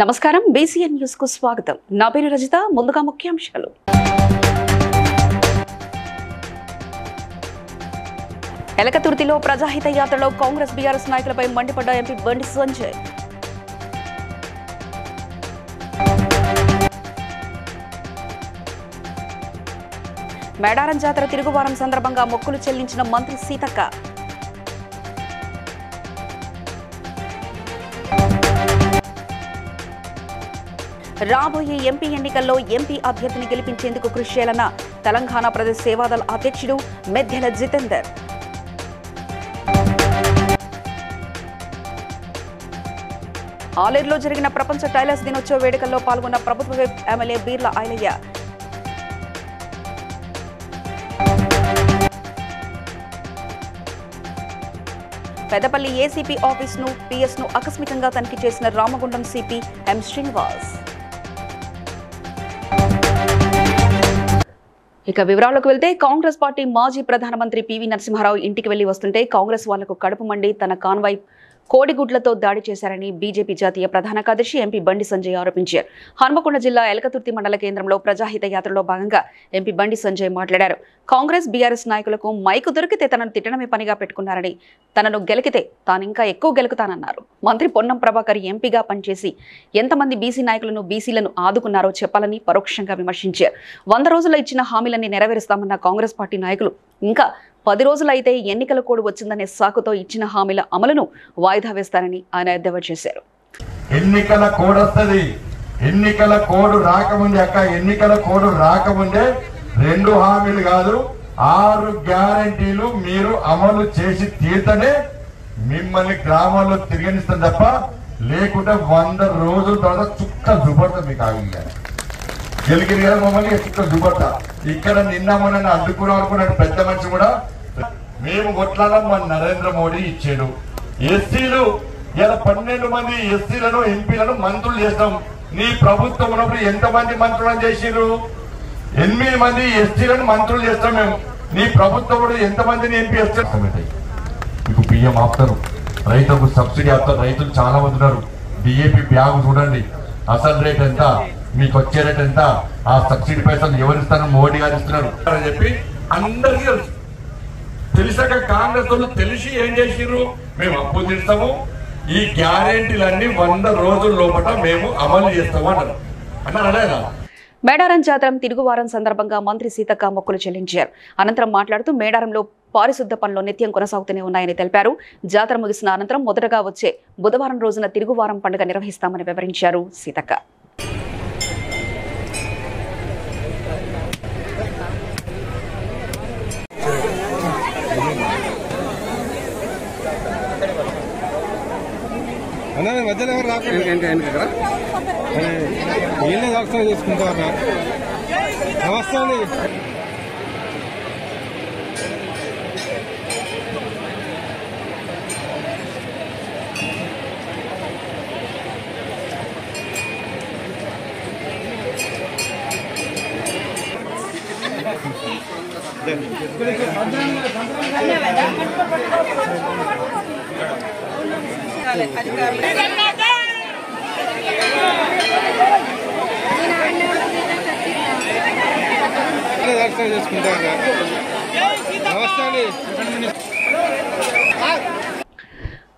నమస్కారం BCN news కు స్వాగతం. నా పేరు రజిత. ముందుగా ముఖ్యాంశాలు. ఎలకతుర్తిలో ప్రజాహిత యాత్రలో కాంగ్రెస్ బీఆర్ఎస్ నాయకులపై మండిపడ్డ ఎంపీ బండి సంజయ్. మేడారం జాతర తిరుగువారం సందర్భంగా మొక్కులు చెల్లించిన మంత్రి సీతక్క. రాబోయే ఎంపీ ఎన్నికల్లో ఎంపీ అభ్యర్థిని గెలిపించేందుకు కృషి చేయాలన్న తెలంగాణ ప్రదేశ్ సేవాదళ అధ్యక్షుడు మెద్దెల జితేందర్. ఆలేరులో జరిగిన ప్రపంచ టైలర్స్ దినోత్సవ వేడుకల్లో పాల్గొన్న ప్రభుత్వ whip MLA Beerla Ilaiah. Peddapalli ACP ఆఫీసును పిఎస్ను ఆకస్మికంగా తనిఖీ చేసిన రామగుండం సిపి ఎం శ్రీనివాస్. ఇక వివరాలకు వెళ్తే కాంగ్రెస్ పార్టీ మాజీ ప్రధానమంత్రి పివి నరసింహారావు ఇంటికి వెళ్లి వస్తుంటే కాంగ్రెస్ వాళ్లకు కడుపు మండి తన కాన్వాయ్ కోడిగుడ్లతో దాడి చేశారని బీజేపీ జాతీయ ప్రధాన కార్యదర్శి ఎంపీ బండి సంజయ్ ఆరోపించారు. హన్మకొండ జిల్లా ఎలకతుర్తి మండల కేంద్రంలో ప్రజాహిత యాత్రలో భాగంగా ఎంపీ బండి సంజయ్ మాట్లాడారు. కాంగ్రెస్ బీఆర్ఎస్ నాయకులకు మైకు దొరికితే తనను తిట్టడమే పనిగా పెట్టుకున్నారని, తనను గెలికితే తాను ఇంకా ఎక్కువ గెలుకుతానన్నారు. మంత్రి పొన్నం ప్రభాకర్ ఎంపీగా పనిచేసి ఎంతమంది బీసీ నాయకులను బీసీలను ఆదుకున్నారో చెప్పాలని పరోక్షంగా విమర్శించారు. 100 రోజుల్లో ఇచ్చిన హామీలన్నీ నెరవేరుస్తామన్న కాంగ్రెస్ పార్టీ నాయకులు ఇంకా 10 రోజులైతే ఎన్నికల కోడ్ వచ్చిందనే సాకుతో ఇచ్చిన హామీల అమలును వాయిదా వేస్తారని ఆయన ఎద్దేవా చేశారు. ఎన్నికల కోడ్ వస్తుంది. ఎన్నికల కోడ్ రాకముందే ఎన్నికల కోడ్ రాకముందే 2 హామీలు కాదు 6 గ్యారంటీలు మీరు అమలు చేసి తీర్తనే మిమ్మల్ని గ్రామాల్లో తిరగనిస్తాం తప్ప లేకుంటే 100 రోజుల తర్వాత చుక్క జుబడతా మీకు ఆగిగా గెలికిరి కదా మమ్మల్ని చుక్క జుబడతా. ఇక్కడ నిన్న మొన్న అడ్డుకున్నాడు పెద్ద మనిషి కూడా మేము కొట్లాడం మన నరేంద్ర మోడీ ఇచ్చాడు. ఎస్సీలు ఇలా 12 మంది ఎస్సీలను ఎంపీలను మంత్రులు చేస్తాం. నీ ప్రభుత్వం ఉన్నప్పుడు ఎంతమంది మంత్రులను చేసిరు? 8 మంది ఎస్సీలను మంత్రులు చేస్తాం మేము. నీ ప్రభుత్వం ఎంతమందిని ఎంపీ చేస్తాం? మీకు బియ్యం ఆపుతారు, రైతులకు సబ్సిడీ ఆపుతారు. రైతులు చాలా మంది ఉన్నారు. డిఏపి బ్యాగ్ చూడండి, అసలు రేట్ ఎంత, మీకు వచ్చే రేట్ ఎంత, ఆ సబ్సిడీ పైసలు ఎవరిస్తారు? మోడీ గారు ఇస్తున్నారు అని చెప్పి అందరికీ తెలుసు. తెలిసాక కాంగ్రెస్ వాళ్ళు తెలిసి ఏం చేసిర్రు? మేము అప్పు తీస్తాము, ఈ గ్యారెంటీలన్నీ 100 రోజుల లోపల మేము అమలు చేస్తాము అన్నారు లేదా? మేడారం జాతర తిరుగువారం సందర్భంగా మంత్రి సీతక్క మొక్కులు చెల్లించారు. అనంతరం మాట్లాడుతూ మేడారంలో పారిశుద్ధ పనులు నిత్యం కొనసాగుతూనే ఉన్నాయని తెలిపారు. జాతర ముగిసిన అనంతరం మొదటగా వచ్చే బుధవారం రోజున తిరుగువారం పండుగ నిర్వహిస్తామని వివరించారు సీతక్క. మధ్యలో ఎవరు రాకుండా వీళ్ళే దర్శనం చేసుకుంటారు. నమస్తే అండి. దర్శనం చేసుకుంటారు. నమస్తే అండి.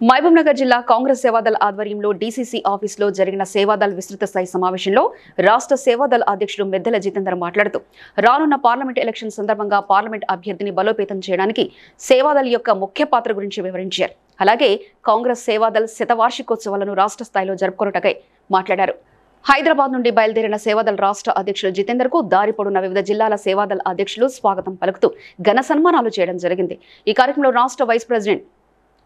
మహబూబ్నగర్ జిల్లా కాంగ్రెస్ సేవాదళ ఆధ్వర్యంలో డీసీసీ ఆఫీసులో జరిగిన సేవాదళ విస్తృత స్థాయి సమావేశంలో రాష్ట్ర సేవాదళ అధ్యక్షుడు మెద్దెల జితేందర్ మాట్లాడుతూ రానున్న పార్లమెంట్ ఎలక్షన్ సందర్భంగా పార్లమెంట్ అభ్యర్థిని బలోపేతం చేయడానికి సేవాదళ యొక్క ముఖ్య పాత్ర గురించి వివరించారు. అలాగే కాంగ్రెస్ సేవాదళ శతవార్షికోత్సవాలను రాష్ట్ర స్థాయిలో జరుపుకొనుటకై మాట్లాడారు. హైదరాబాద్ నుండి బయలుదేరిన సేవాదళ రాష్ట్ర అధ్యక్షుడు జితేందర్ కు దారి పొడవున వివిధ జిల్లాల సేవాదళ అధ్యక్షులు స్వాగతం పలుకుతూ ఘన సన్మానాలు చేయడం జరిగింది. ఈ కార్యక్రమంలో రాష్ట్ర వైస్ ప్రెసిడెంట్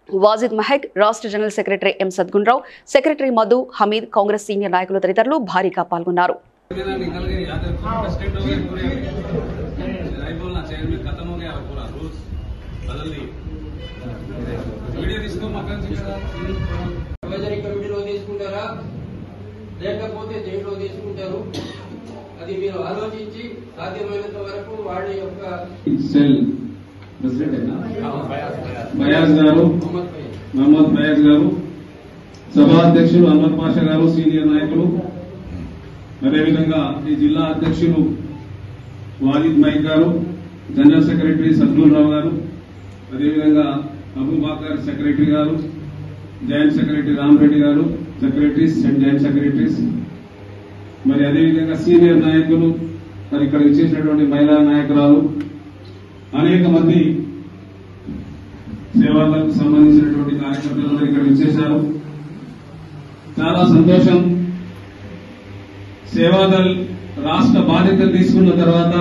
వాజిద్ మహక్, రాష్ట్ర general secretary M Sadgunarao, secretary Madhu, Hamid, Congress senior నాయకులు తదితరులు భారీగా పాల్గొన్నారు. లేకపోతే దేంట్లో తీసుకుంటారు అది మీరు ఆలోచించి సాధ్యమైనంత వరకు వాళ్ళ యొక్క సెల్ ప్రెసిడెంట్ బయాజ్ గారు, మహమ్మద్ బయాజ్ గారు, సభా అధ్యక్షులు అన్వర్ పాషా గారు, సీనియర్ నాయకులు, అదేవిధంగా ఈ జిల్లా అధ్యక్షులు వాజిద్ మైక్ గారు, జనరల్ సెక్రటరీ సద్దుల్ రావు గారు, అదేవిధంగా అబూబాకర్ సెక్రటరీ గారు, జాయింట్ సెక్రటరీ రామరెడ్డి గారు, సెక్రటరీస్ అండ్ జాయింట్ సెక్రటరీస్, మరి అదేవిధంగా సీనియర్ నాయకులు, మరి ఇక్కడ ఇచ్చేసినటువంటి మహిళా నాయకురాలు, అనేక మంది సేవలకు సంబంధించినటువంటి కార్యకర్తలు ఇక్కడ ఇచ్చేశారు. చాలా సంతోషం. సేవాదల్ రాష్ట్ర బాధ్యతలు తీసుకున్న తర్వాత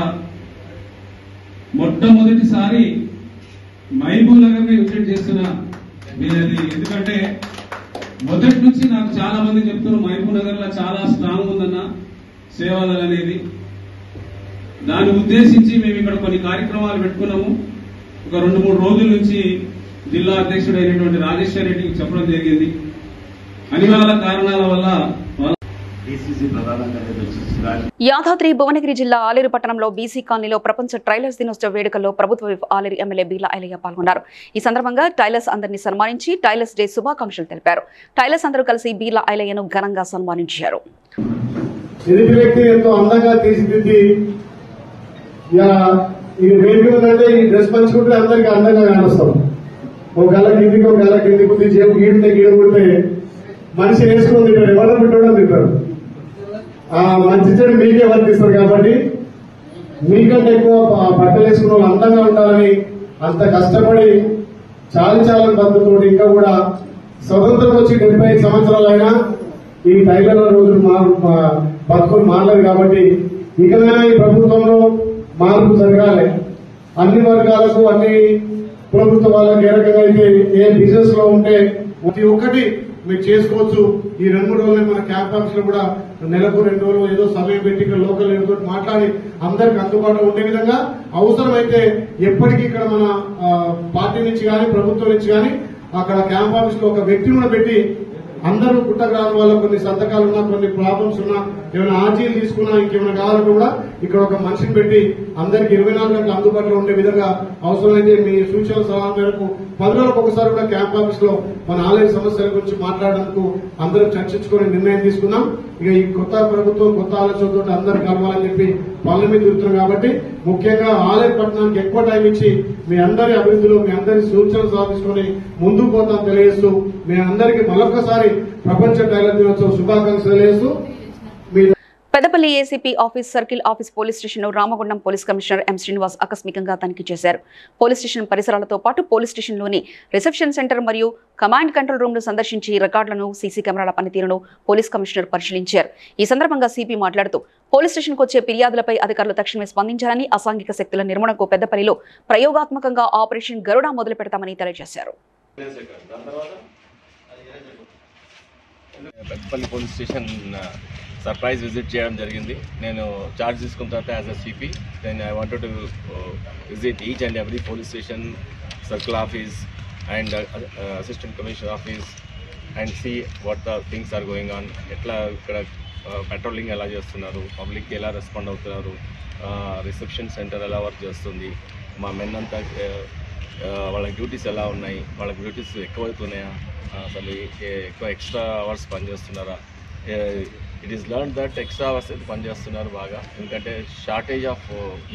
మొట్టమొదటిసారి మహబూబ్ నగర్ ని విజిట్ చేస్తున్నా మీది. ఎందుకంటే మొదటి నుంచి నాకు చాలా మంది చెప్తున్నారు మహబూబ్ నగర్ లో చాలా స్ట్రాంగ్ ఉందన్న సేవాదల్ అనేది. దాన్ని ఉద్దేశించి మేము ఇక్కడ కొన్ని కార్యక్రమాలు పెట్టుకున్నాము. ఒక 2-3 రోజుల నుంచి జిల్లా అధ్యక్షుడైనటువంటి రాజేశ్వర్ రెడ్డికి చెప్పడం జరిగింది. అనివార్య కారణాల వల్ల యాదాద్రి భువనగిరి జిల్లా ఆలేరు పట్టణంలో బీసీ కాలనీలో ప్రపంచ టైలర్స్ దినోత్సవ వేడుకల్లో ప్రభుత్వ విప్ ఆలేరు ఎమ్మెల్యే బీలా ఐలయ్య పాల్గొన్నారు. ఈ సందర్భంగా టైలర్స్ అందరినీ సన్మానించి టైలర్స్ డే శుభాకాంక్షలు తెలిపారు. టైలర్స్ అందరూ కలిసి బీలా ఐలయ్యను ఘనంగా సన్మానించారు. ఎదుటి వ్యక్తి ఎంతో అందంగా తీర్చిదిద్ది ఈ వేదిక ఉందంటే ఈ డ్రెస్ పంచుకుంటే అందరికీ అందంగా కానొస్తాం. ఒక గల కిందికి ఒక గల కిందికి చేపు గీడితే గీడుకుంటే మనిషి వేసుకుని తింటాడు, ఎవరు పెట్టడం తింటారు. ఆ మంచి చెడు మీకే వర్తిస్తారు. కాబట్టి మీకంటే ఎక్కువ బట్టలు వేసుకున్న వాళ్ళు అందంగా ఉండాలని అంత కష్టపడి చాలా పద్ధతితో ఇంకా కూడా స్వతంత్రం వచ్చి 75 సంవత్సరాలైనా ఈ టైలర్ల రోజులు బతుకులు మారలేదు. కాబట్టి ఇకనైనా ఈ ప్రభుత్వంలో మార్పు జరగాలి. అన్ని వర్గాలకు అన్ని ప్రభుత్వ వాళ్ళకి ఏ రకంగా అయితే ఏ బిజినెస్ లో ఉంటే ప్రతి ఒక్కటి మీరు చేసుకోవచ్చు. ఈ 2-3 రోజులే మన క్యాంప్ ఆఫీస్ లో కూడా నెలకు 2 రోజులు ఏదో సమయం పెట్టి ఇక్కడ లోకల్ లీడర్తో మాట్లాడి అందరికి అందుబాటులో ఉండే విధంగా అవసరమైతే ఎప్పటికీ ఇక్కడ మన పార్టీ నుంచి కానీ ప్రభుత్వం నుంచి కానీ అక్కడ క్యాంప్ ఆఫీస్ లో ఒక వ్యక్తిని కూడా పెట్టి అందరూ పుట్టగ్రామం వల్ల కొన్ని సంతకాలు ఉన్నా, కొన్ని ప్రాబ్లమ్స్ ఉన్నా, ఏమైనా ఆర్జీలు తీసుకున్నా, ఇంకేమైనా కావాలంటే కూడా ఇక్కడ ఒక మనిషిని పెట్టి అందరికి 24 గంటలు అందుబాటులో ఉండే విధంగా అవసరమైతే మీ సూచన సలహా మేరకు 10 రోజులకు ఒకసారి కూడా క్యాంప్ ఆఫీస్ లో మన ఆలయ సమస్యల గురించి మాట్లాడడానికి అందరూ చర్చించుకుని నిర్ణయం తీసుకున్నాం. ఇక ఈ కొత్త ప్రభుత్వం కొత్త ఆలోచనతో అందరూ కలవాలని చెప్పి పనుల మీద తిరుగుతున్నాం. కాబట్టి ముఖ్యంగా ఆలయ పట్టణానికి ఎక్కువ టైం ఇచ్చి మీ అందరి అభివృద్ధిలో మీ అందరి సూచనలు సాధించుకొని ముందుకు పోతాం తెలియజేస్తూ మీ అందరికీ మరొకసారి ప్రపంచ టైలర్ దినోత్సవ శుభాకాంక్షలు తెలియజేస్తూ Peddapalli ACP office circle office police station Ramagundam police commissioner M Srinivas ఆకస్మికంగా తనిఖీ చేశారు. పోలీస్ స్టేషన్ పరిసరాలతో పాటు పోలీస్ స్టేషన్లోని రిసెప్షన్ సెంటర్ మరియు కమాండ్ కంట్రోల్ రూమ్ ను సందర్శించి రికార్డులను, సీసీ కెమెరాల పనితీరును పోలీస్ కమిషనర్ పరిశీలించారు. ఈ సందర్భంగా సిపి మాట్లాడుతూ పోలీస్ స్టేషన్కు వచ్చే ఫిర్యాదులపై అధికారులు తక్షణమే స్పందించాలని, అసాంఘిక శక్తుల నిర్మూలనకు పెద్దపల్లిలో ప్రయోగాత్మకంగా ఆపరేషన్ గరుడ మొదలు పెడతామని తెలియజేశారు. Peddapalli police station surprise visit చేయడం జరిగింది. నేను చార్జ్ తీసుకున్న తర్వాత as a CP then I wanted to visit each and every police station, circle office and assistant commissioner office and see what the things are going on. ఎట్లా ఇక్కడ patrolling ఎలా చేస్తున్నారు, పబ్లిక్కి ఎలా రెస్పాండ్ అవుతున్నారు, రిసెప్షన్ సెంటర్ ఎలా work చేస్తుంది, మా మెన్ అంతా వాళ్ళ డ్యూటీస్ ఎలా ఉన్నాయి, వాళ్ళ డ్యూటీస్ ఎక్కువ అవుతున్నాయా, అసలు ఎక్కువ ఎక్స్ట్రా అవర్స్ పనిచేస్తున్నారా. It is learn that extra hours అయితే పనిచేస్తున్నారు బాగా, ఎందుకంటే షార్టేజ్ ఆఫ్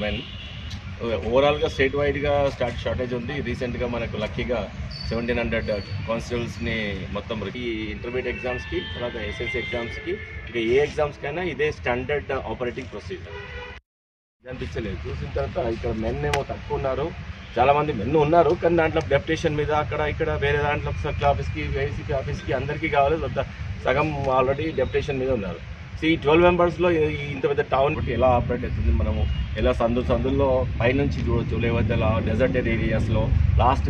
మెన్ ఓవరాల్గా స్టేట్ వైడ్గా షార్టేజ్ ఉంది. రీసెంట్గా మనకు లక్కీగా 1700 కానిస్టేబుల్స్ని మొత్తం ఈ ఇంటర్మీడియట్ ఎగ్జామ్స్కి, తర్వాత ఎస్ఎస్సీ ఎగ్జామ్స్కి, ఇక ఏ ఎగ్జామ్స్కైనా ఇదే స్టాండర్డ్ ఆపరేటింగ్ ప్రొసీజర్ అనిపించలేదు. చూసిన తర్వాత ఇక్కడ మెన్ ఏమో తక్కువ ఉన్నారు, చాలామంది మెన్ ఉన్నారు, కానీ దాంట్లో డెప్యుటేషన్ మీద అక్కడ ఇక్కడ వేరే దాంట్లో సర్కిల్ ఆఫీస్కి, ఏసీపీ ఆఫీస్కి అందరికీ కావాలి, సగం ఆల్రెడీ డెప్యుటేషన్ మీద ఉన్నారు. సో ఈ 12 మెంబర్స్లో ఇంత పెద్ద టౌన్ ఎలా ఆపరేట్ అవుతుంది, మనము ఎలా సందుల్లో పైనుంచి చూడొచ్చు, లేకపోతే డెజర్ట్ ఏరియాస్లో, లాస్ట్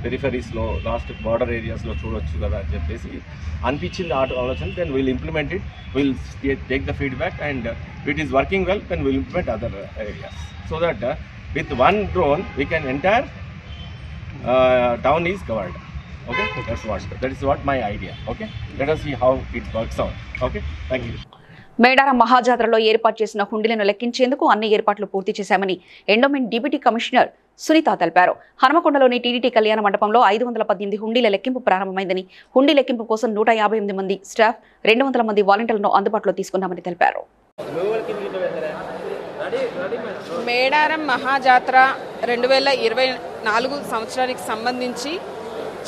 పెరిఫెరీస్లో, లాస్ట్ బార్డర్ ఏరియాస్లో చూడొచ్చు కదా అని చెప్పేసి అనిపించింది ఆలోచన. Then will implement it, will take the feedback and it is working well, then will implement other areas so that with one drone we can entire town is covered. Okay, that is what my idea. Okay, let us see how it works out. Okay, thank you. Medaram మహాజాతరలో ఏర్పాటు చేసిన హుండీలను లెక్కించేందుకు అన్ని ఏర్పాట్లు పూర్తి చేశామని endowment deputy commissioner Sunitha తెలిపారు. హనుమకొండలోని టీడీటీ కళ్యాణ మండపంలో 518 హుండీల లెక్కింపు ప్రారంభమైందని, హుండీ లెక్కింపు కోసం 158 మంది స్టాఫ్, 200 మంది వాలంటీర్లను అందుబాటులో తీసుకున్నామని తెలిపారు. మేడారం మహాజాతర 2024 సంవత్సరానికి సంబంధించి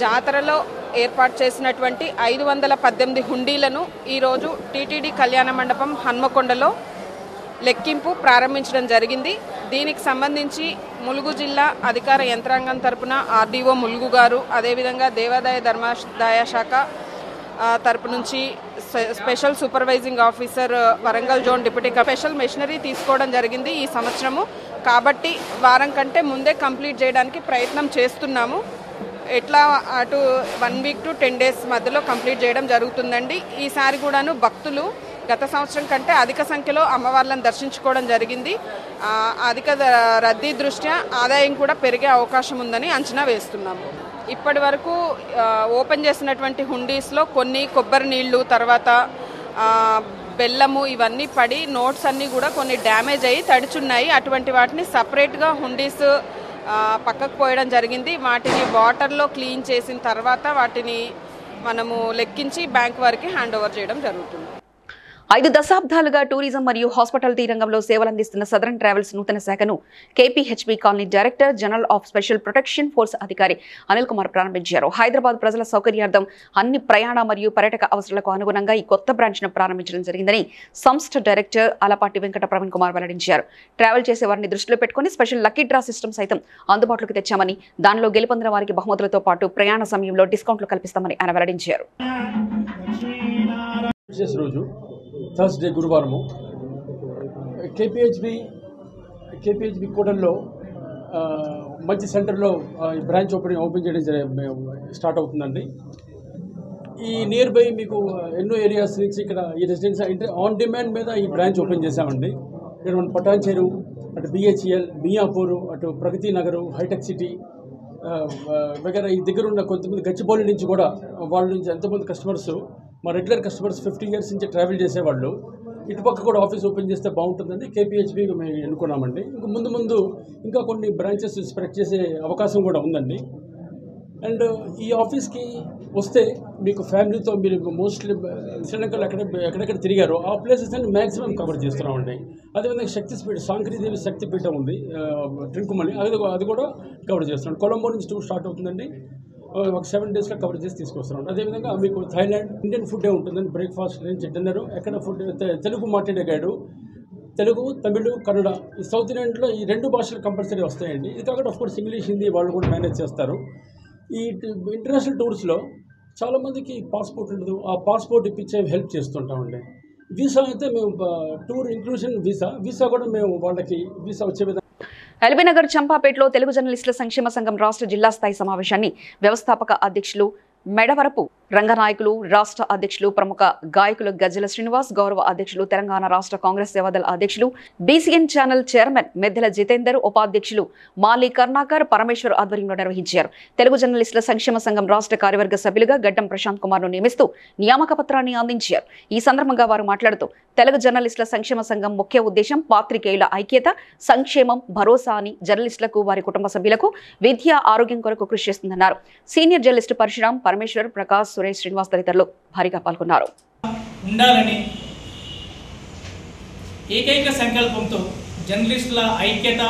జాతరలో ఏర్పాటు చేసినటువంటి 518 హుండీలను ఈరోజు టీటీడీ కళ్యాణ మండపం హన్మకొండలో లెక్కింపు ప్రారంభించడం జరిగింది. దీనికి సంబంధించి ములుగు జిల్లా అధికార యంత్రాంగం తరపున ఆర్డీఓ ములుగు గారు, అదేవిధంగా దేవాదాయ ధర్మాదాయ శాఖ తరపు నుంచి special supervising officer Warangal zone deputy special machinery తీసుకోవడం జరిగింది ఈ సంవత్సరము. కాబట్టి వారం కంటే ముందే కంప్లీట్ చేయడానికి ప్రయత్నం చేస్తున్నాము. ఎట్లా అటు 1 వీక్ టు 10 డేస్ మధ్యలో కంప్లీట్ చేయడం జరుగుతుందండి. ఈసారి కూడాను భక్తులు గత సంవత్సరం కంటే అధిక సంఖ్యలో అమ్మవార్లను దర్శించుకోవడం జరిగింది. అధిక రద్దీ దృష్ట్యా ఆదాయం కూడా పెరిగే అవకాశం ఉందని అంచనా వేస్తున్నాము. ఇప్పటి వరకు ఓపెన్ చేసినటువంటి హుండీస్లో కొన్ని కొబ్బరి నీళ్లు, తర్వాత బెల్లము ఇవన్నీ పడి నోట్స్ అన్నీ కూడా కొన్ని డ్యామేజ్ అయ్యి తడిచున్నాయి. అటువంటి వాటిని సపరేట్గా హుండీస్ పక్కకు పోయడం జరిగింది. వాటిని వాటర్లో క్లీన్ చేసిన తర్వాత వాటిని మనము లెక్కించి బ్యాంక్ వారికి హ్యాండ్ ఓవర్ చేయడం జరుగుతుంది. 5 దశాబ్దాలుగా టూరిజం మరియు హాస్పిటాలిటీ రంగంలో సేవలందిస్తున్న సదరన్ ట్రావెల్స్ నూతన శాఖను KPHB colony director general of special protection force అధికారి అనిల్ కుమార్ ప్రారంభించారు. హైదరాబాద్ ప్రజల సౌకర్యార్థం అన్ని ప్రయాణ మరియు పర్యాటక అవసరాలకు అనుగుణంగా ఈ కొత్త బ్రాంచ్ను ప్రారంభించడం జరిగిందని సంస్థ డైరెక్టర్ అలపాటి వెంకట ప్రవీణ్ కుమార్ వెల్లడించారు. ట్రావెల్ చేసే వారిని దృష్టిలో పెట్టుకుని స్పెషల్ లక్కీ డ్రా సిస్టమ్ సైతం అందుబాటులోకి తెచ్చామని, దానిలో గెలుపొందిన వారికి బహుమతులతో పాటు ప్రయాణ సమయంలో డిస్కౌంట్లు కల్పిస్తామని ఆయన వెల్లడించారు. థర్స్డే గురువారము కేపీహెచ్బి కోడల్లో మంచి సెంటర్లో బ్రాంచ్ ఓపెన్ చేయడం స్టార్ట్ అవుతుందండి. ఈ నియర్ బై మీకు ఎన్నో ఏరియాస్ నుంచి ఇక్కడ ఈ రెసిడెన్స్ అంటే ఆన్ డిమాండ్ మీద ఈ బ్రాంచ్ ఓపెన్ చేశామండి. ఇక్కడ మన పటాన్ చెరువు, అటు బిహెచ్ఎల్, మియాపూర్, అటు ప్రగతి నగరు, హైటెక్ సిటీ వగైరా ఈ దగ్గర ఉన్న కొంతమంది గచ్చిబౌలి నుంచి కూడా వాళ్ళ నుంచి ఎంతోమంది కస్టమర్స్, మా రెగ్యులర్ కస్టమర్స్ 50 years నుంచి ట్రావెల్ చేసేవాళ్ళు ఇటుపక్క కూడా ఆఫీస్ ఓపెన్ చేస్తే బాగుంటుందండి. కేపీహెచ్బీ మేము ఎన్నుకున్నామండి. ఇంకా ముందు ఇంకా కొన్ని బ్రాంచెస్ స్ప్రెడ్ చేసే అవకాశం కూడా ఉందండి. అండ్ ఈ ఆఫీస్కి వస్తే మీకు ఫ్యామిలీతో మీరు మోస్ట్లీ శ్రీలంకలో ఎక్కడెక్కడ తిరిగారో ఆ ప్లేసెస్ అన్ని మ్యాక్సిమం కవర్ చేస్తున్నామండి. అదేవిధంగా శక్తిపీఠ సాంక్రీదేవి శక్తిపీఠం ఉంది ట్రింకుమల్లి, అది కూడా కవర్ చేస్తున్నాం. కొలంబో నుంచి టూర్ స్టార్ట్ అవుతుందండి. ఒక 7 daysలో కవర్ చేసి తీసుకొస్తున్నాం. అదేవిధంగా మీకు థాయిలాండ్ ఇండియన్ ఫుడ్డే ఉంటుందండి. బ్రేక్ఫాస్ట్ నుంచి డిన్నర్, ఎక్కడ ఫుడ్ తెలుగు మాట్లాడే గైడు, తెలుగు, తమిళ్, కన్నడ, ఈ సౌత్ ఇండియన్లో ఈ 2 భాషలు కంపల్సరీ వస్తాయండి. ఇది కాకుండా ఆఫ్కోర్స్ ఇంగ్లీష్, హిందీ వాళ్ళు కూడా మేనేజ్ చేస్తారు. ఈ ఇంటర్నేషనల్ టూర్స్లో చాలామందికి పాస్పోర్ట్ ఉండదు, ఆ పాస్పోర్ట్ ఇప్పించే హెల్ప్ చేస్తుంటామండి. వీసా అయితే మేము టూర్ ఇంక్లూషన్ వీసా కూడా మేము వాళ్ళకి వీసా వచ్చే విధంగా. ఎల్బీనగర్ చంపాపేటలో తెలుగు జర్నలిస్టుల సంక్షేమ సంఘం రాష్ట్ర జిల్లా స్థాయి సమావేశాన్ని వ్యవస్థాపక అధ్యక్షులు మెడవరపు రంగనాయకులు, రాష్ట్ర అధ్యక్షులు ప్రముఖ గాయకులు గజ్జల శ్రీనివాస్, గౌరవ అధ్యక్షులు తెలంగాణ రాష్ట్ర కాంగ్రెస్ సేవాదళ అధ్యక్షులు బీసీఎన్ ఛానల్ చైర్మన్ మెద్దెల జితేందర్, ఉపాధ్యక్షులు మాలి కర్ణాకర్, పరమేశ్వర్ ఆధ్వర్యంలో నిర్వహించారు. తెలుగు జర్నలిస్టుల సంక్షేమ సంఘం రాష్ట్ర కార్యవర్గ సభ్యులుగా గడ్డం ప్రశాంత్ కుమార్ ను నియమిస్తూ నియామక పత్రాన్ని అందించారు. ఈ సందర్భంగా వారు మాట్లాడుతూ తెలుగు జర్నలిస్టుల సంక్షేమ సంఘం ముఖ్య ఉద్దేశం పాత్రికేయుల ఐక్యత, సంక్షేమం, భరోసా అని జర్నలిస్టులకు, వారి కుటుంబ సభ్యులకు విద్య, ఆరోగ్యం కొరకు కృషి చేస్తుందన్నారు. సీనియర్ జర్నలిస్టు పరశురాం, పరమేశ్వర్, ప్రకాష్, సురేష్, శ్రీనివాస్ తదితరులు భారీగా పాల్గొన్నారు. ఉండాలని ఏకైక సంకల్పంతో జర్నలిస్టుల ఐక్యత,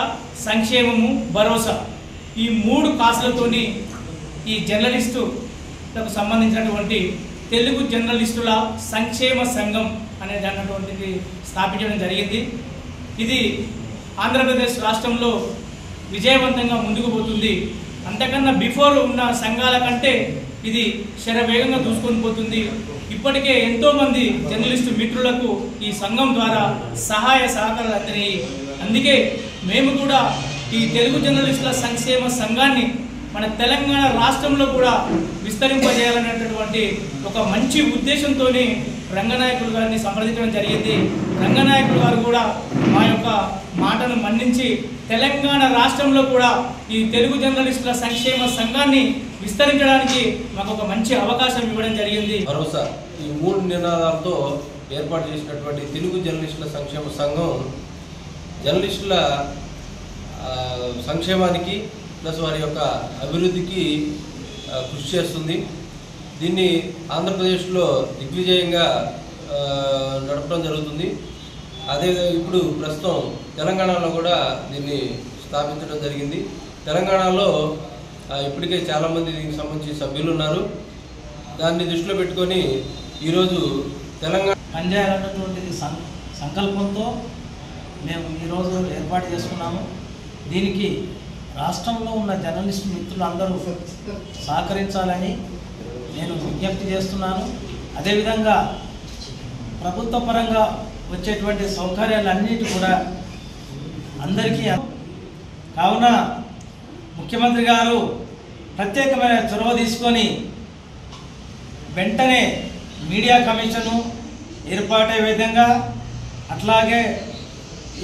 సంక్షేమము, భరోసా ఈ 3 కాసులతోని ఈ జర్నలిస్టులకు సంబంధించినటువంటి తెలుగు జర్నలిస్టుల సంక్షేమ సంఘం అనేది అన్నటువంటిది స్థాపించడం జరిగింది. ఇది ఆంధ్రప్రదేశ్ రాష్ట్రంలో విజయవంతంగా ముందుకు పోతుంది. అంతకన్నా బిఫోర్ ఉన్న సంఘాల కంటే ఇది శరవేగంగా దూసుకొని పోతుంది. ఇప్పటికే ఎంతోమంది జర్నలిస్టు మిత్రులకు ఈ సంఘం ద్వారా సహాయ సహకారాలు అందినాయి. అందుకే మేము కూడా ఈ తెలుగు జర్నలిస్టుల సంక్షేమ సంఘాన్ని మన తెలంగాణ రాష్ట్రంలో కూడా విస్తరింపజేయాలనేటటువంటి ఒక మంచి ఉద్దేశంతో రంగనాయకులు గారిని సంప్రదించడం జరిగింది. రంగనాయకులు గారు కూడా మా యొక్క మాటను మన్నించి తెలంగాణ రాష్ట్రంలో కూడా ఈ తెలుగు జర్నలిస్టుల సంక్షేమ సంఘాన్ని విస్తరించడానికి మాకు ఒక మంచి అవకాశం ఇవ్వడం జరిగింది. భరోసా ఈ 3 నినాదాలతో ఏర్పాటు చేసినటువంటి తెలుగు జర్నలిస్టుల సంక్షేమ సంఘం జర్నలిస్టుల సంక్షేమానికి ప్లస్ వారి యొక్క అభివృద్ధికి కృషి చేస్తుంది. దీన్ని ఆంధ్రప్రదేశ్లో దిగ్విజయంగా నడపడం జరుగుతుంది. అదే ఇప్పుడు ప్రస్తుతం తెలంగాణలో కూడా దీన్ని స్థాపించడం జరిగింది. తెలంగాణలో ఇప్పటికే చాలామంది దీనికి సంబంధించి సభ్యులు ఉన్నారు. దాన్ని దృష్టిలో పెట్టుకొని ఈరోజు తెలంగాణ పనిచేయాలన్నటువంటి సంకల్పంతో మేము ఈరోజు ఏర్పాటు చేసుకున్నాము. దీనికి రాష్ట్రంలో ఉన్న జర్నలిస్ట్ మిత్రులు అందరూ సహకరించాలని నేను విజ్ఞప్తి చేస్తున్నాను. అదేవిధంగా ప్రభుత్వ పరంగా వచ్చేటువంటి సౌకర్యాలన్నిటి కూడా అందరికీ కావున ముఖ్యమంత్రి గారు ప్రత్యేకమైన చొరవ తీసుకొని వెంటనే మీడియా కమిషను ఏర్పాటయ్యే విధంగా అట్లాగే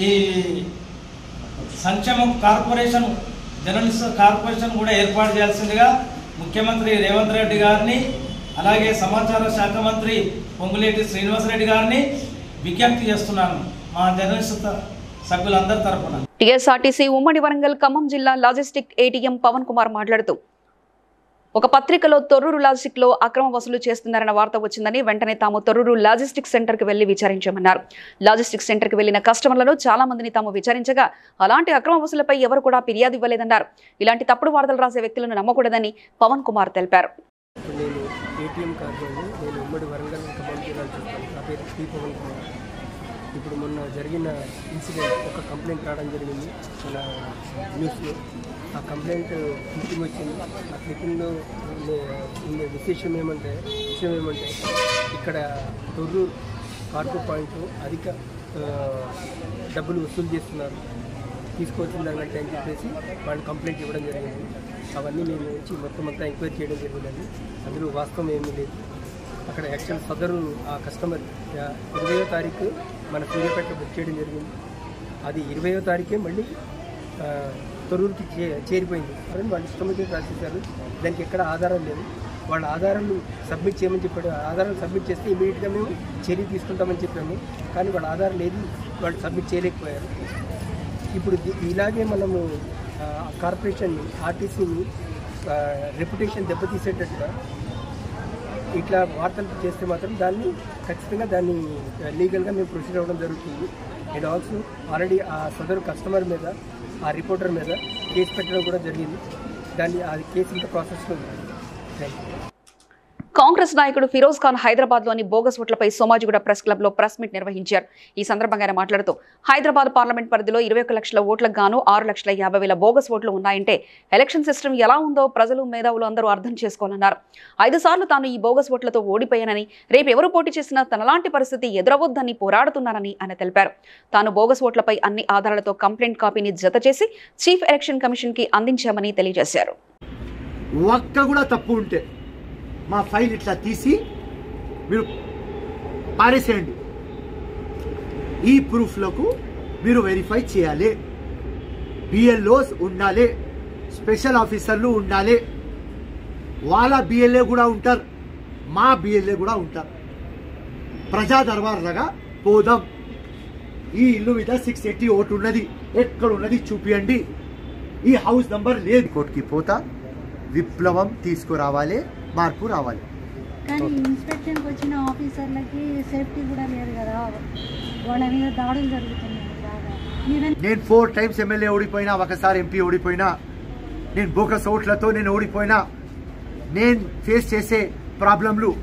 ఈ సంక్షేమ కార్పొరేషన్ జర్నలిస్ట్ కార్పొరేషన్ కూడా ఏర్పాటు చేయాల్సిందిగా ముఖ్యమంత్రి రేవంత్ రెడ్డి గారిని అలాగే సమాచార శాఖ మంత్రి పొంగులేటి శ్రీనివాసరెడ్డి గారిని విజ్ఞప్తి చేస్తున్నాను మా జర్నలిస్ట్ సభ్యులందరి తరఫున. టీఎస్ఆర్టీసీ ఉమ్మడి వరంగల్ ఖమ్మం జిల్లా లాజిస్టిక్ ఏటీఎం పవన్ కుమార్ మాట్లాడుతూ ఒక పత్రికలో తొర్రూరు లాజిస్టిక్ లో అక్రమ వసూలు చేస్తున్నారన్న వార్త వచ్చిందని వెంటనే తాము తొర్రూరు లాజిస్టిక్ సెంటర్ కు వెళ్లి విచారించామన్నారు. లాజిస్టిక్ సెంటర్ కు వెళ్లిన కస్టమర్లను చాలా మందిని తాము విచారించగా అలాంటి అక్రమ వసూలపై ఎవరు కూడా ఫిర్యాదు ఇవ్వలేదన్నారు. ఇలాంటి తప్పుడు వార్తలు రాసే వ్యక్తులను నమ్మకూడదని పవన్ కుమార్ తెలిపారు. ఇప్పుడు మొన్న జరిగిన ఇన్సిడెంట్ ఒక కంప్లైంట్ రావడం జరిగింది మన న్యూస్లో. ఆ కంప్లైంట్ క్లిప్పింగ్ వచ్చింది. ఆ క్లిప్పింగ్లో విషయం ఏమంటే ఇక్కడ తొర్రూరు కార్గో పాయింట్ అధిక డబ్బులు వసూలు చేస్తున్నారు, తీసుకొచ్చిన దానికంటే అని చెప్పేసి వాళ్ళు కంప్లైంట్ ఇవ్వడం జరిగింది. అవన్నీ మేము వచ్చి మొత్తం అంతా ఎంక్వైరీ చేయడం జరిగిందండి. అందులో వాస్తవం ఏమీ లేదు. అక్కడ యాక్చువల్ సదరు ఆ కస్టమర్ 20వ తారీఖు మన సూర్యాపేటలో బుక్ చేయడం జరిగింది. అది 20వ తారీఖే మళ్ళీ తొర్రూరుకి చేరిపోయింది. కాబట్టి వాళ్ళు ఇష్టం వచ్చి రాసేసారు. దానికి ఎక్కడ ఆధారం లేదు. వాళ్ళ ఆధారాలు సబ్మిట్ చేయమని చెప్పాడు. ఆధారాలు సబ్మిట్ చేస్తే ఇమీడియట్గా మేము చర్య తీసుకుంటామని చెప్పాము. కానీ వాళ్ళ ఆధారాలు ఏది వాళ్ళు సబ్మిట్ చేయలేకపోయారు. ఇప్పుడు ఇలాగే మనము కార్పొరేషన్ ఆర్టీసీని రెప్యుటేషన్ దెబ్బతీసేటట్టుగా ఇట్లా వార్తలు చేస్తే మాత్రం దాన్ని ఖచ్చితంగా దాన్ని లీగల్గా మేము ప్రొసీడ్ అవ్వడం జరుగుతుంది. అండ్ ఆల్సో ఆల్రెడీ ఆ సదరు కస్టమర్ మీద ఆ రిపోర్టర్ మీద కేసు పెట్టడం కూడా జరిగింది. దాన్ని ఆ కేసు ఇంకా ప్రాసెస్లో ఉంది. Thank you. కాంగ్రెస్ నాయకుడు ఫిరోజ్ ఖాన్ హైదరాబాద్ లోని బోగస్ ఓట్లపై సోమాజిగూడ ప్రెస్ క్లబ్ లో ప్రెస్ మీట్ నిర్వహించారు. ఈ సందర్భంగా ఆయన మాట్లాడుతూ హైదరాబాద్ పార్లమెంట్ పరిధిలో 21 లక్షల ఓట్లకు గాను 6,50,000 బోగస్ ఓట్లు ఉన్నాయంటే ఎలక్షన్ సిస్టమ్ ఎలా ఉందో ప్రజలు మేధావులు అందరూ అర్థం చేసుకోవాలన్నారు. 5 సార్లు తాను ఈ బోగస్ ఓట్లతో ఓడిపోయానని, రేపు ఎవరు పోటీ చేసినా తనలాంటి పరిస్థితి ఎదురవద్దని పోరాడుతున్నానని ఆయన తెలిపారు. తాను బోగస్ ఓట్లపై అన్ని ఆధారాలతో కంప్లైంట్ కాపీని జత చేసి చీఫ్ ఎలక్షన్ కమిషన్ కి అందించామని తెలియజేశారు. మా ఫైల్ ఇట్లా తీసి మీరు పారేసేయండి. ఈ ప్రూఫ్లకు మీరు వెరిఫై చేయాలి. బిఎల్ఓస్ ఉండాలి, స్పెషల్ ఆఫీసర్లు ఉండాలి. వాళ్ళ బిఎల్ఏ కూడా ఉంటారు, మా బిఎల్ఏ కూడా ఉంటారు. ప్రజా దర్బార్లాగా పోదాం. ఈ ఇల్లు మీద 680 ఓటు ఉన్నది, ఎక్కడున్నది చూపియండి. ఈ హౌస్ నంబర్ లేదు. కోర్టుకి పోతా, విప్లవం తీసుకురావాలి, మార్పు రావాలి. కానీ ఇన్స్పెక్షన్కి వచ్చిన ఆఫీసర్లకి సేఫ్టీ కూడా లేదు కదా, వాళ్ళ మీద దాడులు జరుగుతున్నాయి బాగా. నేను 4 టైమ్స్ ఎమ్మెల్యే ఓడిపోయినా, ఒకసారి ఎంపీ ఓడిపోయినా, నేను బోకస్ ఓట్లతో నేను ఓడిపోయినా. నేను ఫేస్ చేసే ప్రాబ్లంలు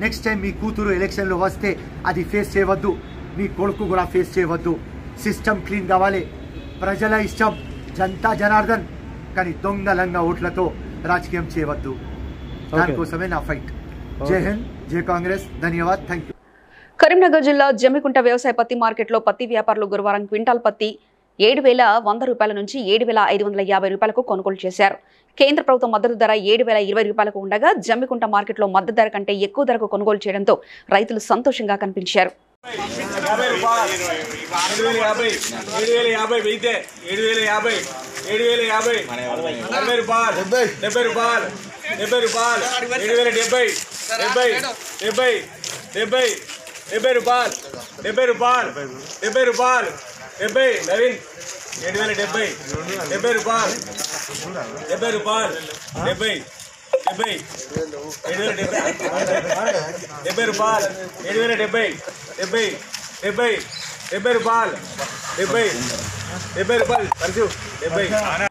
నెక్స్ట్ టైం మీ కూతురు ఎలక్షన్లో వస్తే అది ఫేస్ చేయవద్దు, మీ కొడుకు కూడా ఫేస్ చేయవద్దు. సిస్టమ్ క్లీన్ కావాలి. ప్రజల ఇష్టం జనతా జనార్దన్, కానీ దొంగలంగా ఓట్లతో రాజకీయం చేయవద్దు. దానికోసమే నా ఫైట్. జై హింద్, జై కాంగ్రెస్. ధన్యవాద్, థ్యాంక్ యూ. కరీంనగర్ జిల్లా జమ్మికుంట వ్యవసాయ పత్తి మార్కెట్లో పత్తి వ్యాపారులు గురువారం క్వింటాల్ పత్తి 7,100 రూపాయల నుంచి 7,550 రూపాయలకు కొనుగోలు చేశారు. కేంద్ర ప్రభుత్వం మద్దతు ధర 7,020 రూపాయలకు ఉండగా జమ్మికుంట మార్కెట్లో మద్దతు ధర కంటే ఎక్కువ ధరకు కొనుగోలు చేయడంతో రైతులు సంతోషంగా కనిపించారు. 70 రూపాయలు 70 రూపాయలు 70 రూపాయలు 70 రూపాయలు 70 రూపాయలు 70 రూపాయలు 70 రూపాయలు 70 రూపాయలు 70 రూపాయలు 70 రూపాయలు 70 రూపాయలు 70 రూపాయలు 70 రూపాయలు 70 రూపాయలు 70 రూపాయలు 7,070 70 రూపాయలు 70 రూపాయలు 70 70 70 రూపాయలు 7,070 70 70 70 రూపాయలు 70 రూపాయలు ఖర్చు 70.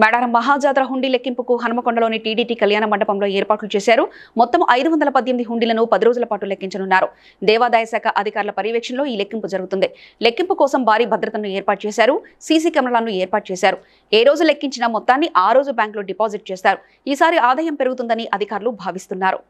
మేడారం మహాజాతర హుండీ లెక్కింపుకు హనుమకొండలోని టీడీటీ కళ్యాణ మండపంలో ఏర్పాట్లు చేశారు. మొత్తం 518 హుండీలను 10 రోజుల పాటు లెక్కించనున్నారు. దేవాదాయ శాఖ అధికారుల పర్యవేక్షణలో ఈ లెక్కింపు జరుగుతుంది. లెక్కింపు కోసం భారీ భద్రతను ఏర్పాటు చేశారు. సీసీ కెమెరాలను ఏర్పాటు చేశారు. ఏ రోజు లెక్కించిన మొత్తాన్ని ఆ రోజు బ్యాంకులో డిపాజిట్ చేస్తారు. ఈసారి ఆదాయం పెరుగుతుందని అధికారులు భావిస్తున్నారు.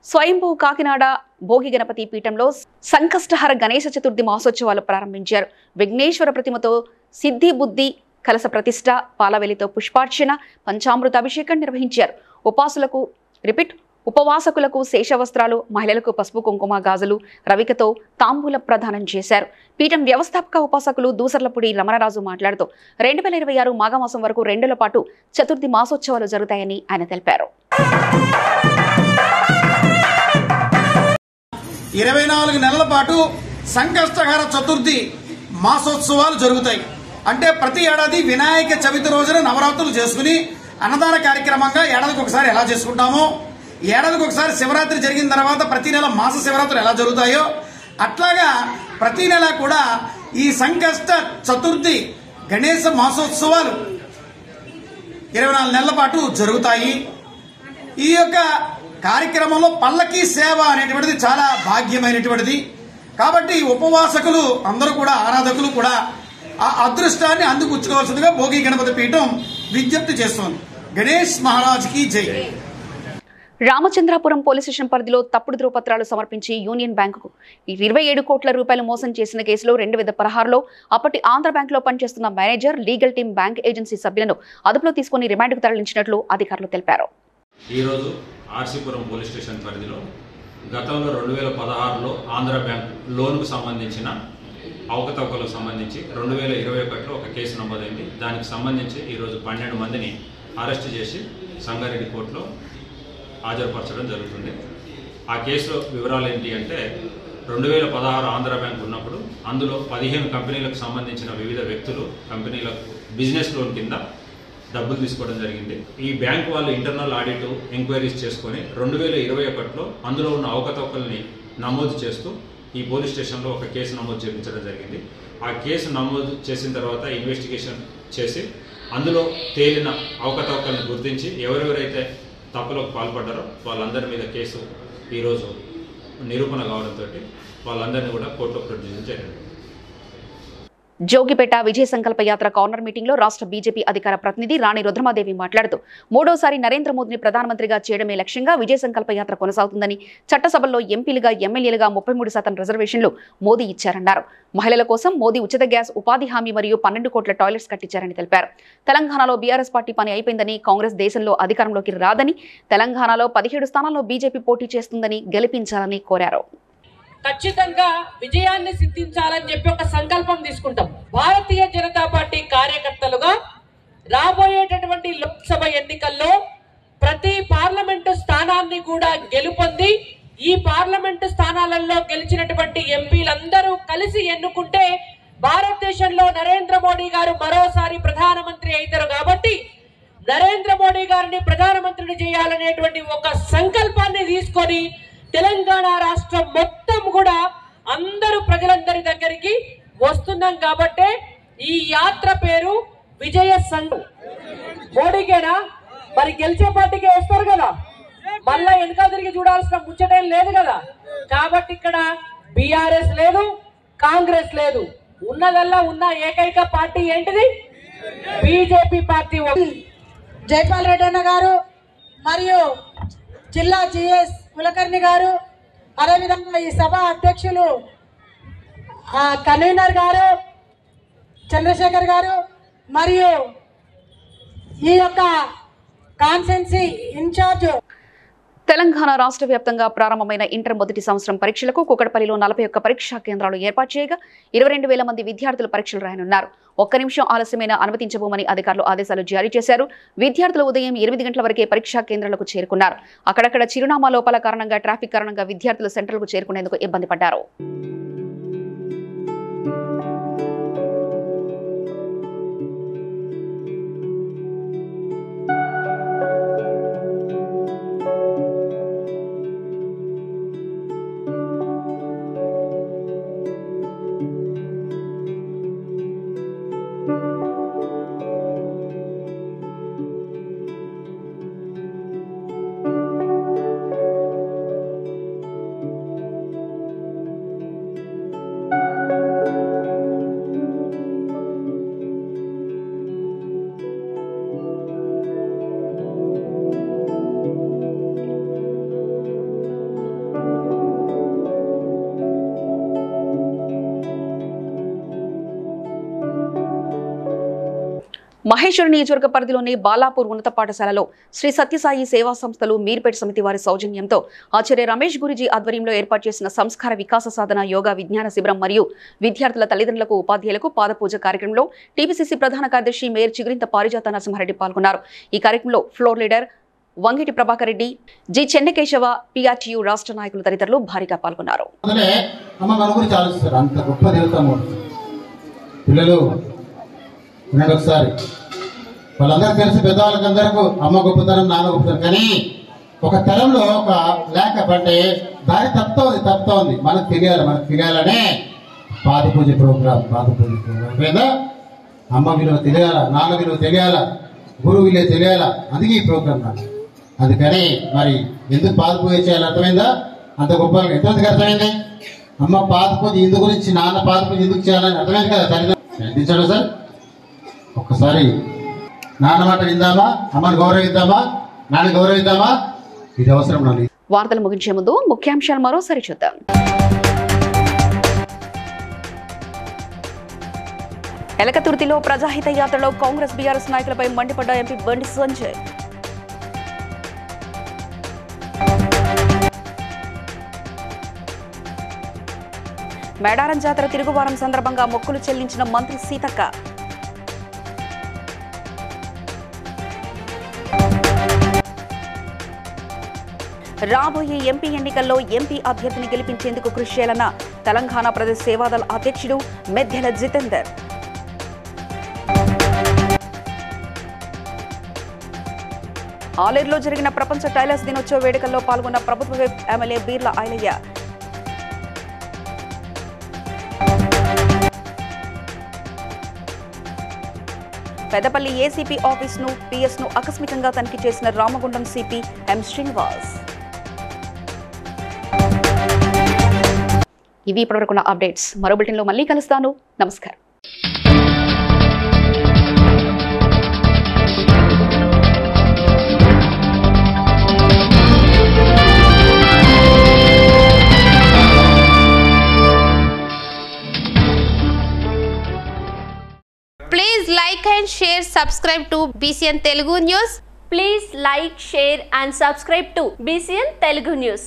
స్వయంభూ కాకినాడ భోగి గణపతి పీఠంలో సంకష్టహర గణేశ చతుర్థి మహోత్సవాలు ప్రారంభించారు. విఘ్నేశ్వర ప్రతిమతో సిద్ధి బుద్ధి కలస ప్రతిష్ఠ, పాలవెలితో పుష్పార్చన, పంచామృత అభిషేకం నిర్వహించారు. ఉపవాసకులకు శేషవస్త్రాలు, మహిళలకు పసుపు కుంకుమ గాజులు, రవికతో తాంబూల ప్రదానం చేశారు. పీఠం వ్యవస్థాపక ఉపాసకులు దూసర్లపూడి రమణరాజు మాట్లాడుతూ 2026 మాఘమాసం వరకు 2 నెలల పాటు చతుర్థి మాసోత్సవాలు జరుగుతాయని ఆయన తెలిపారు. 24 నెలల పాటు సంకష్టహర చతుర్థి మాసోత్సవాలు జరుగుతాయి. అంటే ప్రతి ఏడాది వినాయక చవితి రోజున నవరాత్రులు చేసుకుని అన్నదాన కార్యక్రమంగా ఏడాదికి ఒకసారి ఎలా చేసుకుంటామో, ఏడాదికి ఒకసారి శివరాత్రి జరిగిన తర్వాత ప్రతి నెల మాస శివరాత్రులు ఎలా జరుగుతాయో అట్లాగా ప్రతి నెల కూడా ఈ సంకష్ట చతుర్థి గణేశ మాసోత్సవాలు 24 నెలల పాటు జరుగుతాయి. ఈ యొక్క కార్యక్రమంలో పల్లకీ సేవ అనేటువంటిది చాలా భాగ్యమైనటువంటిది. కాబట్టి ఉపవాసకులు అందరూ కూడా, ఆరాధకులు కూడా ఆ అదృష్టాన్ని అందిపుచ్చుకోవాల్సిందిగా భోగి గణపతి పీఠం విజ్ఞప్తి చేస్తోంది. గణేష్ మహారాజ్కి జై. రామచంద్రాపురం పోలీస్ స్టేషన్ పరిధిలో తప్పుడు ధృవపత్రాలు సమర్పించి యూనియన్ బ్యాంకుకు 27 కోట్ల రూపాయలు మోసం చేసిన కేసులో 2016లో అప్పటి ఆంధ్ర బ్యాంకులో పనిచేస్తున్న manager, legal team, bank agency సభ్యులను అదుపులో తీసుకుని రిమాండ్కు తరలించినట్లు అధికారులు తెలిపారు. ఈరోజు ఆర్సీపురం పోలీస్ స్టేషన్ పరిధిలో గతంలో 2016లో ఆంధ్ర బ్యాంక్ లోన్కు సంబంధించిన అవకతవకలకు సంబంధించి 2021లో ఒక కేసు నమోదైంది. దానికి సంబంధించి ఈరోజు 12 మందిని అరెస్ట్ చేసి సంగారెడ్డి కోర్టులో హాజరుపరచడం జరుగుతుంది. ఆ కేసు వివరాలు ఏంటి అంటే 2016 ఆంధ్ర బ్యాంక్ ఉన్నప్పుడు అందులో 15 కంపెనీలకు సంబంధించిన వివిధ వ్యక్తులు కంపెనీలకు బిజినెస్ లోన్ కింద డబ్బులు తీసుకోవడం జరిగింది. ఈ బ్యాంక్ వాళ్ళు ఇంటర్నల్ ఆడిట్ ఎంక్వైరీస్ చేసుకొని 2021లో అందులో ఉన్న అవకతవకల్ని నమోదు చేస్తూ ఈ పోలీస్ స్టేషన్లో ఒక కేసు నమోదు చేయించడం జరిగింది. ఆ కేసు నమోదు చేసిన తర్వాత ఇన్వెస్టిగేషన్ చేసి అందులో తేలిన అవకతవకల్ని గుర్తించి ఎవరెవరైతే తప్పులకు పాల్పడ్డారో వాళ్ళందరి మీద కేసు ఈరోజు నిరూపణ కావడంతో వాళ్ళందరినీ కూడా కోర్టులో ప్రొడ్యూస్ జరిగింది. జోగిపేట విజయ సంకల్ప యాత్ర కార్నర్ మీటింగ్ లో రాష్ట్ర బీజేపీ అధికార ప్రతినిధి రాణి రుద్రమాదేవి మాట్లాడుతూ 3వ సారి నరేంద్ర మోదీని ప్రధానమంత్రిగా చేయడమే లక్ష్యంగా విజయ సంకల్ప యాత్ర కొనసాగుతుందని, చట్టసభల్లో ఎంపీలుగా, ఎమ్మెల్యేలుగా 33% రిజర్వేషన్లు మోదీ ఇచ్చారన్నారు. మహిళల కోసం మోదీ ఉచిత గ్యాస్, ఉపాధి హామీ మరియు 12 కోట్ల టాయిలెట్స్ కట్టించారని తెలిపారు. తెలంగాణలో బీఆర్ఎస్ పార్టీ పని అయిపోయిందని, కాంగ్రెస్ దేశంలో అధికారంలోకి రాదని, తెలంగాణలో 17 స్థానాల్లో బీజేపీ పోటీ చేస్తుందని గెలిపించాలని కోరారు. ఖచ్చితంగా విజయాన్ని సిద్ధించాలని చెప్పి ఒక సంకల్పం తీసుకుంటాం. భారతీయ జనతా పార్టీ కార్యకర్తలుగా రాబోయేటటువంటి లోక్సభ ఎన్నికల్లో ప్రతి పార్లమెంటు స్థానాన్ని కూడా గెలుపొంది ఈ పార్లమెంటు స్థానాలలో గెలిచినటువంటి ఎంపీలందరూ కలిసి ఎన్నుకుంటే భారతదేశంలో నరేంద్ర మోడీ గారు మరోసారి ప్రధానమంత్రి అవుతారు. కాబట్టి నరేంద్ర మోడీ గారిని ప్రధానమంత్రిని చేయాలనేటువంటి ఒక సంకల్పాన్ని తీసుకొని తెలంగాణ రాష్ట్రం మొత్తం కూడా అందరూ ప్రజలందరి దగ్గరికి వస్తున్నాం. కాబట్టి ఈ యాత్ర పేరు విజయ సంఘం. మోడీకేనా మరి గెలిచే పార్టీకే వేస్తారు కదా, మళ్ళా వెనక తిరిగి చూడాల్సిన ముచ్చటేం లేదు కదా. కాబట్టి ఇక్కడ బీఆర్ఎస్ లేదు, కాంగ్రెస్ లేదు, ఉన్నదల్లా ఉన్న ఏకైక పార్టీ ఏంటిది? BJP party. జైపాల్ రెడ్డి అన్న గారు మరియు జిల్లా జిఎస్ కులకర్ణి గారు, అదేవిధంగా ఈ సభ అధ్యక్షులు కన్వీనర్ గారు చంద్రశేఖర్ గారు మరియు ఈ యొక్క కాన్సెన్సీ ఇన్ఛార్జ్. తెలంగాణ రాష్ట్ర వ్యాప్తంగా ప్రారంభమైన ఇంటర్ మొదటి సంవత్సరం పరీక్షలకు కూకట్పల్లిలో 41 పరీక్షా కేంద్రాలు ఏర్పాటు చేయగా 22,000 మంది విద్యార్థులు పరీక్షలు రాయనున్నారు. ఒక్క నిమిషం ఆలస్యమైన అనుమతించబోమని అధికారులు ఆదేశాలు జారీ చేశారు. విద్యార్థులు ఉదయం 8 గంటల వరకే పరీక్షా కేంద్రాలకు చేరుకున్నారు. అక్కడక్కడ చిరునామా లోపాల కారణంగా ట్రాఫిక్ కారణంగా విద్యార్థులు సెంటర్లకు చేరుకునేందుకు ఇబ్బంది పడ్డారు. మహేశ్వరి నియోజకవర్గ పరిధిలోని బాలాపూర్ ఉన్నత పాఠశాలలో శ్రీ సత్యసాయి సేవా సంస్థలు మీర్పేట సమితి వారి సౌజన్యంతో ఆచార్య రమేష్ గురుజీ ఆధ్వర్యంలో ఏర్పాటు చేసిన సంస్కార వికాస సాధన యోగా విజ్ఞాన శిబిరం మరియు విద్యార్థుల తల్లిదండ్రులకు ఉపాధ్యాయులకు పాదపూజ కార్యక్రమంలో టీపీసీసీ ప్రధాన కార్యదర్శి మేయర్ చిగురింత పారిజాత నరసింహారెడ్డి పాల్గొన్నారు. ఈ కార్యక్రమంలో floor leader Vangiti Prabhakar Reddy, G Chennakesava, PRTU రాష్ట్ర నాయకులు తదితరులు భారీగా పాల్గొన్నారు. ఒకసారి వాళ్ళందరూ తెలిసి పెద్దవాళ్ళకందరికీ అమ్మ గొప్పతనం నాన్న గొప్పతనం, కానీ ఒక తరంలో ఒక లేక అంటే దారి తప్పుతా ఉంది. మనకు తెలియాలనే పాద పూజ ప్రోగ్రాం లేదా అమ్మ విలువ తెలియాలా, నాన్న విలువ తెలియాలా, గురువు విలువ తెలియాలా, అందుకే ఈ ప్రోగ్రాం నాకు. అందుకని మరి ఎందుకు పాద పూజ చేయాలి అర్థమైందా? అంత గొప్పగా ఎంతమందికి అర్థమైంది? అమ్మ పాద పూజ ఇందు గురించి, నాన్న పాద పూజ ఎందుకు చేయాలని అర్థమైంది కదా? సరిదించాడు సార్. ఒక్కసారి నాన్న మాట విందామా, అమ్మని గౌరవిద్దామా, నాన్న గౌరవిద్దామా, ఇది అవసరం. వార్తలు ముగించే ముందు ముఖ్యాంశాలు మరోసారి చూద్దాం. ఎలకతుర్తిలో ప్రజాహిత యాత్రలో కాంగ్రెస్ బీఆర్ఎస్ నాయకులపై మండిపడ్డ ఎంపీ బండి సంజయ్. మేడారం జాతర తిరుగువారం సందర్భంగా మొక్కులు చెల్లించిన మంత్రి సీతక్క. రాబోయే ఎంపీ ఎన్నికల్లో ఎంపీ అభ్యర్థిని గెలిపించేందుకు కృషి చేయాలన్న తెలంగాణ ప్రదేశ్ సేవాదళ అధ్యక్షుడు మెద్దెల జితేందర్. ఆలేరులో జరిగిన ప్రపంచ టైలర్స్ దినోత్సవ వేడుకల్లో పాల్గొన్న ప్రభుత్వ whip MLA Beerla Ilaiah. Peddapalli ACP ఆఫీస్ను పిఎస్ను ఆకస్మికంగా తనిఖీ చేసిన రామగుండం సిపి ఎం శ్రీనివాస్. ఇవి ఇప్పటివరకున్న అప్డేట్స్. మరో బులెటిన్లో మళ్ళీ కలుస్తాను. నమస్కారం. Please like and share, subscribe to BCN Telugu News. Please like, share and subscribe to BCN Telugu News.